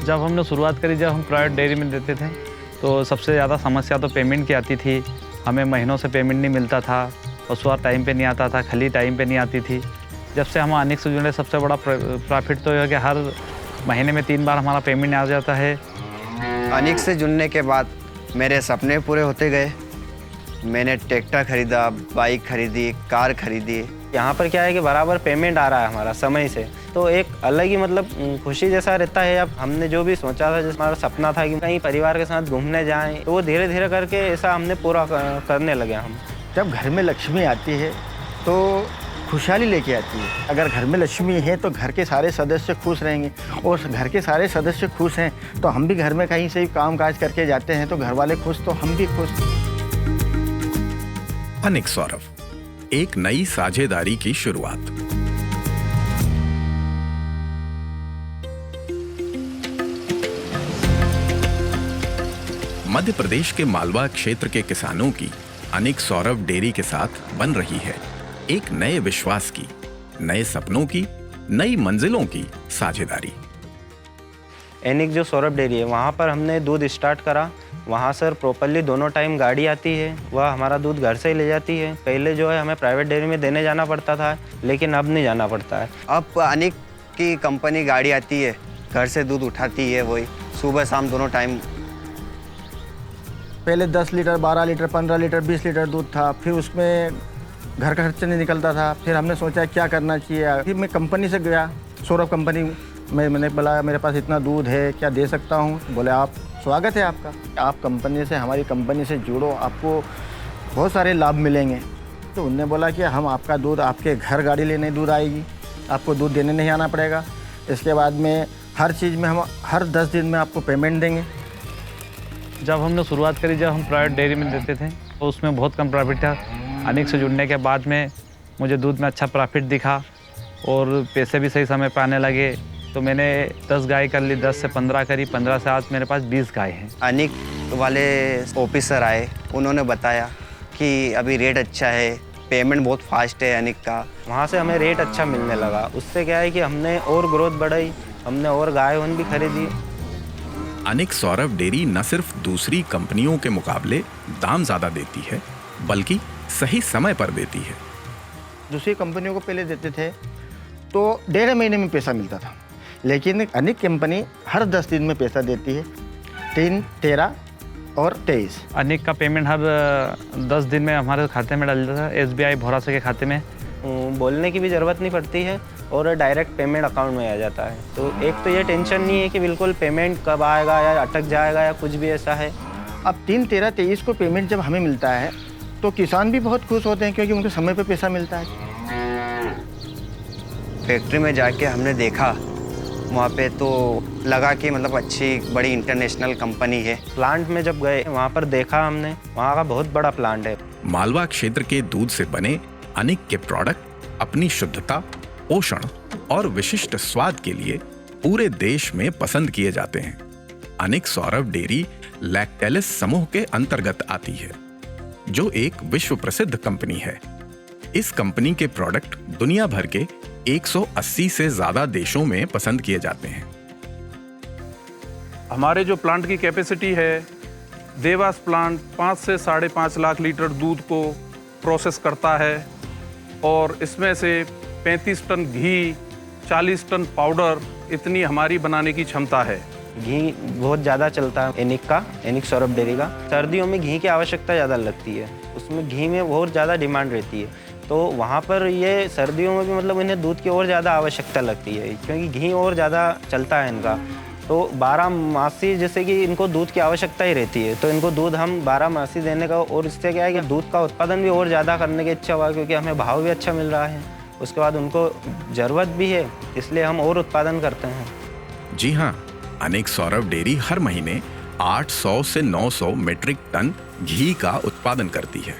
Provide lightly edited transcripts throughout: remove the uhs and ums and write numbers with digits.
जब हमने शुरुआत करी, जब हम प्राइवेट डेयरी में देते थे, तो सबसे ज़्यादा समस्या तो पेमेंट की आती थी। हमें महीनों से पेमेंट नहीं मिलता था, पशुआहार टाइम पे नहीं आता था, खली टाइम पे नहीं आती थी। जब से हम अनिक से जुड़े, सबसे बड़ा प्रॉफिट तो यह है कि हर महीने में 3 बार हमारा पेमेंट आ जाता है। अनिक से जुड़ने के बाद मेरे सपने पूरे होते गए। मैंने ट्रैक्टर खरीदा, बाइक खरीदी, कार खरीदी। यहाँ पर क्या है कि बराबर पेमेंट आ रहा है हमारा समय से, तो एक अलग ही मतलब खुशी जैसा रहता है। अब हमने जो भी सोचा था, जैसे हमारा सपना था कि कहीं परिवार के साथ घूमने जाएं, तो वो धीरे धीरे करके ऐसा हमने पूरा करने लगे हम। जब घर में लक्ष्मी आती है तो खुशहाली लेके आती है। अगर घर में लक्ष्मी है तो घर के सारे सदस्य खुश रहेंगे, और घर के सारे सदस्य खुश हैं तो हम भी घर में कहीं से काम काज करके जाते हैं तो घर वाले खुश तो हम भी खुश। अनिक सौरभ, एक नई साझेदारी की शुरुआत। मध्य प्रदेश के मालवा क्षेत्र के किसानों की अनिक सौरभ डेयरी के साथ बन रही है एक नए विश्वास की, नए सपनों की, नई मंजिलों की साझेदारी। एनिक जो सौरभ डेयरी है, वहाँ पर हमने दूध स्टार्ट करा। वहाँ सर प्रॉपरली दोनों टाइम गाड़ी आती है, वह हमारा दूध घर से ही ले जाती है। पहले जो है हमें प्राइवेट डेयरी में देने जाना पड़ता था, लेकिन अब नहीं जाना पड़ता है। अब अनिक की कंपनी गाड़ी आती है, घर से दूध उठाती है, वही सुबह शाम दोनों टाइम। पहले 10 लीटर, 12 लीटर, 15 लीटर, 20 लीटर दूध था, फिर उसमें घर का खर्चा नहीं निकलता था। फिर हमने सोचा क्या करना चाहिए। फिर मैं कंपनी से गया, सौरभ कंपनी में। मैंने बोला मेरे पास इतना दूध है, क्या दे सकता हूँ? बोले आप, स्वागत है आपका, आप कंपनी से, हमारी कंपनी से जुड़ो, आपको बहुत सारे लाभ मिलेंगे। तो उनने बोला कि हम आपका दूध, आपके घर गाड़ी लेने दूध आएगी, आपको दूध देने नहीं आना पड़ेगा। इसके बाद में हर चीज़ में हम हर 10 दिन में आपको पेमेंट देंगे। जब हमने शुरुआत करी, जब हम प्राइवेट डेयरी में देते थे, तो उसमें बहुत कम प्रॉफिट था। अनिक से जुड़ने के बाद में मुझे दूध में अच्छा प्रॉफिट दिखा और पैसे भी सही समय पर आने लगे। तो मैंने 10 गाय कर ली, 10 से 15 करी, 15 से आज मेरे पास 20 गाय हैं। अनिक वाले ऑफिसर आए, उन्होंने बताया कि अभी रेट अच्छा है, पेमेंट बहुत फास्ट है अनिक का। वहाँ से हमें रेट अच्छा मिलने लगा। उससे क्या है कि हमने और ग्रोथ बढ़ाई, हमने और गाय भी खरीदी। अनिक सौरभ डेयरी न सिर्फ दूसरी कंपनियों के मुकाबले दाम ज्यादा देती है, बल्कि सही समय पर देती है। दूसरी कंपनियों को पहले देते थे तो 1.5 महीने में पैसा मिलता था, लेकिन अनिक कंपनी हर 10 दिन में पैसा देती है, 3, 13 और 23। अनिक का पेमेंट हर 10 दिन में हमारे खाते में डाल देता है, SBI भरोसा के खाते में। बोलने की भी ज़रूरत नहीं पड़ती है और डायरेक्ट पेमेंट अकाउंट में आ जाता है। तो एक तो ये टेंशन नहीं है कि बिल्कुल पेमेंट कब आएगा या अटक जाएगा या कुछ भी ऐसा है। अब 3, 13, 23 को पेमेंट जब हमें मिलता है तो किसान भी बहुत खुश होते हैं, क्योंकि उनको समय पे पैसा मिलता है। फैक्ट्री में जाके हमने देखा, वहाँ पे तो लगा कि मतलब अच्छी बड़ी इंटरनेशनल कंपनी है। प्लांट में जब गए, वहाँ पर देखा हमने, वहाँ का बहुत बड़ा प्लांट है। मालवा क्षेत्र के दूध से बने अनिक के प्रोडक्ट अपनी शुद्धता, पोषण और विशिष्ट स्वाद के लिए पूरे देश में पसंद किए जाते हैं। अनिक सौरभ डेयरी लैक्टेलिस समूह के अंतर्गत आती है, जो एक विश्व प्रसिद्ध कंपनी है। इस कंपनी के प्रोडक्ट दुनिया भर के 180 से ज्यादा देशों में पसंद किए जाते हैं। हमारे जो प्लांट की कैपेसिटी है, देवास प्लांट 5 से 5.5 लाख लीटर दूध को प्रोसेस करता है और इसमें से 35 टन घी, 40 टन पाउडर, इतनी हमारी बनाने की क्षमता है। घी बहुत ज़्यादा चलता है एनिक का, एनिक सौरभ डेयरी का। सर्दियों में घी की आवश्यकता ज़्यादा लगती है, उसमें घी में बहुत ज़्यादा डिमांड रहती है। तो वहाँ पर ये सर्दियों में भी मतलब इन्हें दूध की और ज़्यादा आवश्यकता लगती है, क्योंकि घी और ज़्यादा चलता है इनका। तो 12 मासी जैसे कि इनको दूध की आवश्यकता ही रहती है, तो इनको दूध हम 12 मासी देने का, और इससे क्या है कि दूध का उत्पादन भी और ज़्यादा करने की इच्छा हुआ, क्योंकि हमें भाव भी अच्छा मिल रहा है। उसके बाद उनको ज़रूरत भी है, इसलिए हम और उत्पादन करते हैं। जी हाँ, अनिक सौरभ डेयरी हर महीने 800 से 900 मीट्रिक टन घी का उत्पादन करती है।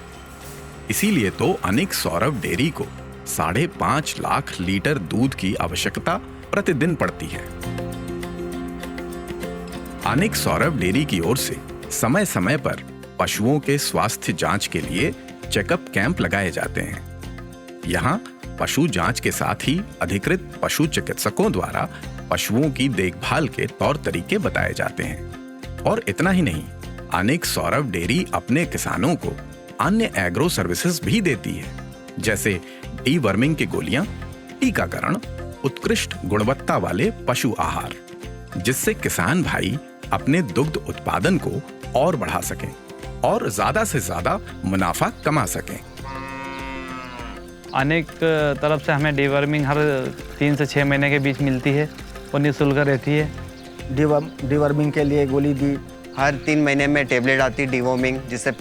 इसीलिए तो अनिक सौरभ डेयरी को 5.5 लाख लीटर दूध की आवश्यकता प्रतिदिन पड़ती है। अनिक सौरभ डेयरी की ओर से समय समय पर पशुओं के स्वास्थ्य जांच के लिए चेकअप कैंप लगाए जाते हैं। यहाँ पशु जांच के साथ ही अधिकृत पशु चिकित्सकों द्वारा पशुओं की देखभाल के तौर तरीके बताए जाते हैं। और इतना ही नहीं, अनिक सौरभ डेयरी अपने किसानों को अन्य एग्रो सर्विसेज भी देती है, जैसे डीवर्मिंग की गोलियां, टीकाकरण, उत्कृष्ट गुणवत्ता वाले पशु आहार, जिससे किसान भाई अपने दुग्ध उत्पादन को और बढ़ा सकें और ज्यादा से ज्यादा मुनाफा कमा सकें। अनेक तरफ से हमें डीवर्मिंग हर 3 से 6 महीने के बीच मिलती है और निःशुल्क रहती है। डिवर्मिंग के लिए गोली दी। हर 3 महीने में टेबलेट आती डिवोमिंग, जिससे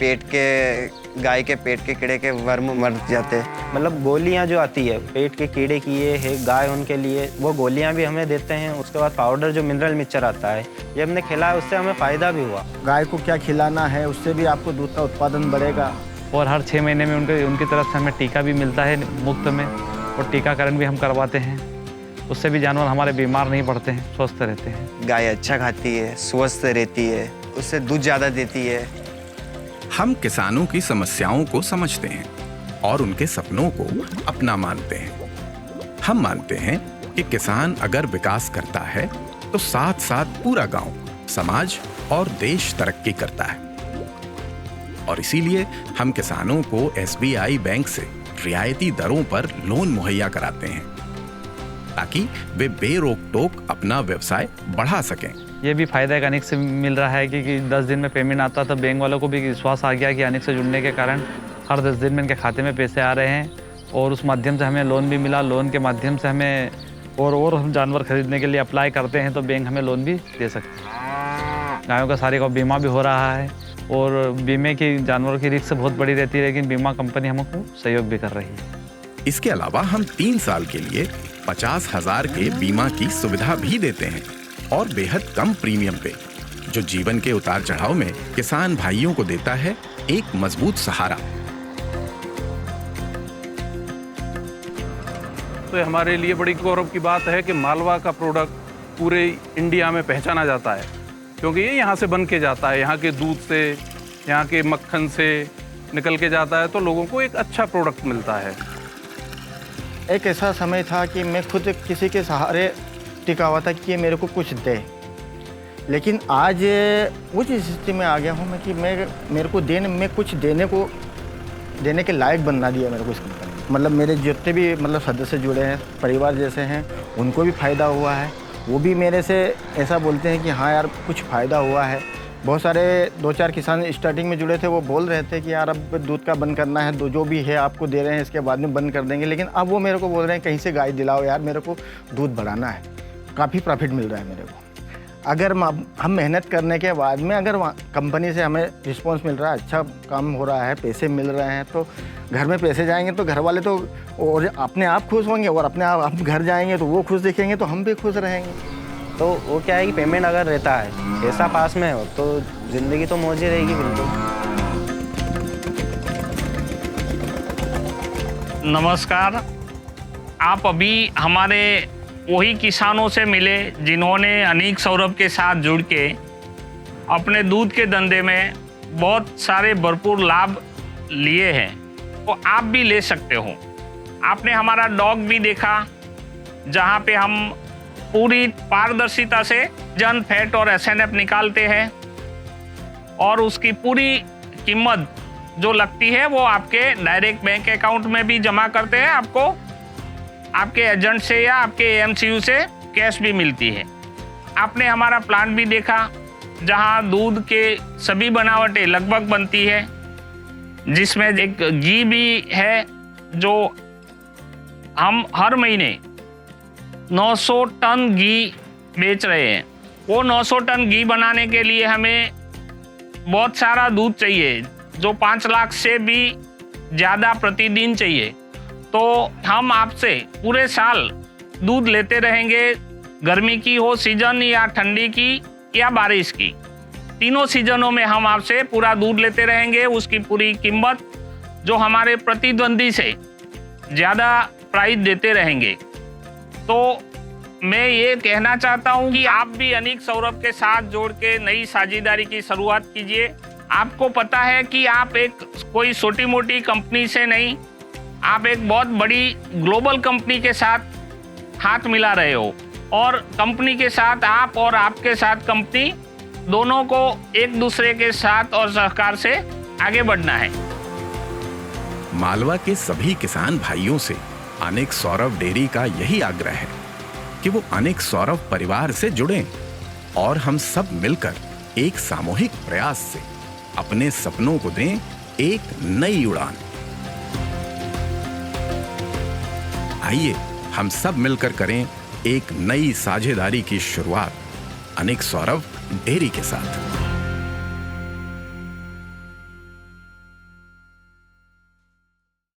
गाय के पेट के कीड़े के वर्म मर जाते हैं। मतलब गोलियां जो आती है पेट के कीड़े की, ये है गाय उनके लिए, वो गोलियां भी हमें देते हैं। उसके बाद पाउडर जो मिनरल मिक्सचर आता है, ये हमने खिलाया, उससे हमें फ़ायदा भी हुआ। गाय को क्या खिलाना है, उससे भी आपको दूध का उत्पादन बढ़ेगा। और हर 6 महीने में उनकी तरफ से हमें टीका भी मिलता है मुफ्त में, और टीकाकरण भी हम करवाते हैं। उससे भी जानवर हमारे बीमार नहीं पड़ते हैं, स्वस्थ रहते हैं। गाय अच्छा खाती है, स्वस्थ रहती है, उससे दूध ज़्यादा देती है। हम किसानों की समस्याओं को समझते हैं और उनके सपनों को अपना मानते हैं। हम मानते हैं कि किसान अगर विकास करता है तो साथ साथ पूरा गांव, समाज और देश तरक्की करता है। और इसीलिए हम किसानों को SBI बैंक से रियायती दरों पर लोन मुहैया कराते हैं, ताकि वे बेरोक टोक अपना व्यवसाय बढ़ा सकें। ये भी फायदा एक अनिक से मिल रहा है कि 10 दिन में पेमेंट आता, तो बैंक वालों को भी विश्वास आ गया कि अनिक से जुड़ने के कारण हर 10 दिन में इनके खाते में पैसे आ रहे हैं। और उस माध्यम से हमें लोन भी मिला। लोन के माध्यम से हमें और हम जानवर खरीदने के लिए अप्लाई करते हैं तो बैंक हमें लोन भी दे सकते हैं। गायों का सारे का बीमा भी हो रहा है, और बीमे की जानवरों की रिस्क बहुत बड़ी रहती है, लेकिन बीमा कंपनी हमको सहयोग भी कर रही है। इसके अलावा हम 3 साल के लिए 50,000 के बीमा की सुविधा भी देते हैं, और बेहद कम प्रीमियम पे, जो जीवन के उतार चढ़ाव में किसान भाइयों को देता है एक मजबूत सहारा। तो ये हमारे लिए बड़ी गौरव की बात है कि मालवा का प्रोडक्ट पूरे इंडिया में पहचाना जाता है, क्योंकि ये यहाँ से बन के जाता है, यहाँ के दूध से, यहाँ के मक्खन से निकल के जाता है, तो लोगों को एक अच्छा प्रोडक्ट मिलता है। एक ऐसा समय था कि मैं खुद किसी के सहारे टिका हुआ था कि ये मेरे को कुछ दे, लेकिन आज उस स्थिति में आ गया हूँ मैं कि मेरे को कुछ देने के लायक बनना दिया मेरे को इस कंपनी। मतलब मेरे जितने भी मतलब सदस्य जुड़े हैं, परिवार जैसे हैं, उनको भी फ़ायदा हुआ है। वो भी मेरे से ऐसा बोलते हैं कि हाँ यार कुछ फ़ायदा हुआ है। बहुत सारे 2-4 किसान स्टार्टिंग में जुड़े थे, वो बोल रहे थे कि यार अब दूध का बंद करना है, जो भी है आपको दे रहे हैं इसके बाद में बंद कर देंगे। लेकिन अब वो मेरे को बोल रहे हैं कहीं से गाय दिलाओ यार, मेरे को दूध बढ़ाना है। काफ़ी प्रॉफिट मिल रहा है मेरे को। अगर हम मेहनत करने के बाद में अगर कंपनी से हमें रिस्पांस मिल रहा है, अच्छा काम हो रहा है, पैसे मिल रहे हैं, तो घर में पैसे जाएंगे तो घर वाले तो और अपने आप खुश होंगे, और अपने आप हम घर जाएंगे तो वो खुश दिखेंगे तो हम भी खुश रहेंगे। तो वो क्या है कि पेमेंट अगर रहता है, पैसा पास में हो, तो ज़िंदगी तो मौज ही रहेगी बिल्कुल। नमस्कार। आप अभी हमारे वही किसानों से मिले जिन्होंने अनिक सौरभ के साथ जुड़ के अपने दूध के धंधे में बहुत सारे भरपूर लाभ लिए हैं, तो आप भी ले सकते हो। आपने हमारा डॉग भी देखा, जहाँ पे हम पूरी पारदर्शिता से जन फैट और SNF निकालते हैं, और उसकी पूरी कीमत जो लगती है वो आपके डायरेक्ट बैंक अकाउंट में भी जमा करते हैं। आपको आपके एजेंट से या आपके AMCU से कैश भी मिलती है। आपने हमारा प्लांट भी देखा, जहां दूध के सभी बनावटें लगभग बनती है, जिसमें एक घी भी है जो हम हर महीने 900 टन घी बेच रहे हैं। वो 900 टन घी बनाने के लिए हमें बहुत सारा दूध चाहिए, जो 5 लाख से भी ज़्यादा प्रतिदिन चाहिए। तो हम आपसे पूरे साल दूध लेते रहेंगे, गर्मी की हो सीजन या ठंडी की या बारिश की, तीनों सीजनों में हम आपसे पूरा दूध लेते रहेंगे। उसकी पूरी कीमत जो हमारे प्रतिद्वंदी से ज़्यादा प्राइस देते रहेंगे। तो मैं ये कहना चाहता हूँ कि आप भी अनिक सौरभ के साथ जोड़ के नई साझेदारी की शुरुआत कीजिए। आपको पता है कि आप एक कोई छोटी मोटी कंपनी से नहीं, आप एक बहुत बड़ी ग्लोबल कंपनी के साथ हाथ मिला रहे हो। और कंपनी के साथ आप और आपके साथ कंपनी दोनों को एक दूसरे के साथ और सहकार से आगे बढ़ना है। मालवा के सभी किसान भाइयों से अनिक सौरभ डेयरी का यही आग्रह है कि वो अनिक सौरभ परिवार से जुड़ें और हम सब मिलकर एक सामूहिक प्रयास से अपने सपनों को दें एक नई उड़ान। आइए हम सब मिलकर करें एक नई साझेदारी की शुरुआत अनिक सौरभ डेयरी के साथ।